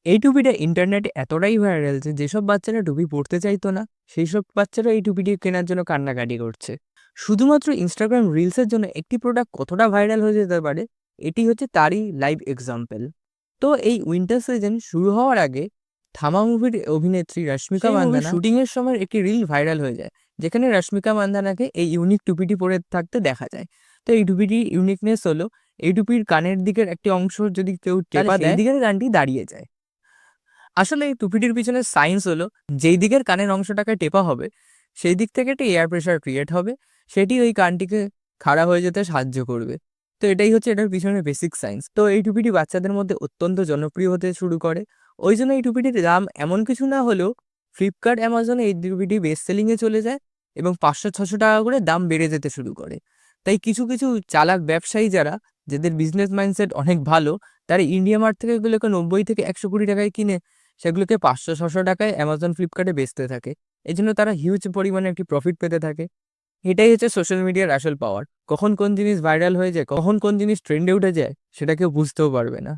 এই টুপিটা ইন্টারনেটে এতটাই ভাইরাল যে যেসব বাচ্চারা টুপি পড়তে চাইতো না, সেই সব বাচ্চারা এই টুপিটি কেনার জন্য কান্নাকাটি করছে। শুধুমাত্র ইনস্টাগ্রাম রিলসের জন্য একটি প্রোডাক্ট কতটা ভাইরাল হয়ে যেতে পারে, এটি হচ্ছে তারই লাইভ এক্সাম্পল। তো এই উইন্টার সিজন শুরু হওয়ার আগে থামা মুভির অভিনেত্রী রশ্মিকা মান্দানা শুটিংয়ের সময় একটি রিল ভাইরাল হয়ে যায়, যেখানে রশ্মিকা মান্দানাকে এই ইউনিক টুপিটি পরে থাকতে দেখা যায়। তো এই টুপিটির ইউনিকনেস হলো, এই টুপির কানের দিকের একটি অংশ যদি কেউ টেপা দেয়, সেই দিকের গানটি দাঁড়িয়ে যায়। আসলে এই টুপিটির পিছনে সায়েন্স হলো, যেই দিকের কানের অংশটাকে টেপা হবে সেই দিক থেকে একটা এয়ার প্রেশার ক্রিয়েট হবে, সেটি ওই কানটিকে খাড়া হয়ে যেতে সাহায্য করবে। তো এটাই হচ্ছে এটার পিছনে বেসিক সায়েন্স। তো এই টুপিটি বাচ্চাদের মধ্যে অত্যন্ত জনপ্রিয় হতে শুরু করে। ওই জন্য এই টুপিটির দাম এমন কিছু না হলেও ফ্লিপকার্ট, অ্যামাজনে এই টুপিটি বেস্ট সেলিংয়ে চলে যায় এবং 500-600 টাকা করে দাম বেড়ে যেতে শুরু করে। তাই কিছু কিছু চালাক ব্যবসায়ী যারা, যাদের বিজনেস মাইন্ডসেট অনেক ভালো, তারা ইন্ডিয়া মার্ট থেকে এগুলোকে 90 থেকে 120 টাকায় কিনে সেগুলোকে 500-600 টাকায় অ্যামাজন, ফ্লিপকার্টে বেচতে থাকে। এই জন্য তারা হিউজ পরিমাণে একটি প্রফিট পেতে থাকে। এটাই হচ্ছে সোশ্যাল মিডিয়ার আসল পাওয়ার। কখন কোন জিনিস ভাইরাল হয়ে যায়, কখন কোন জিনিস ট্রেন্ডে উঠে যায়, সেটা কেউ বুঝতেও পারবে না।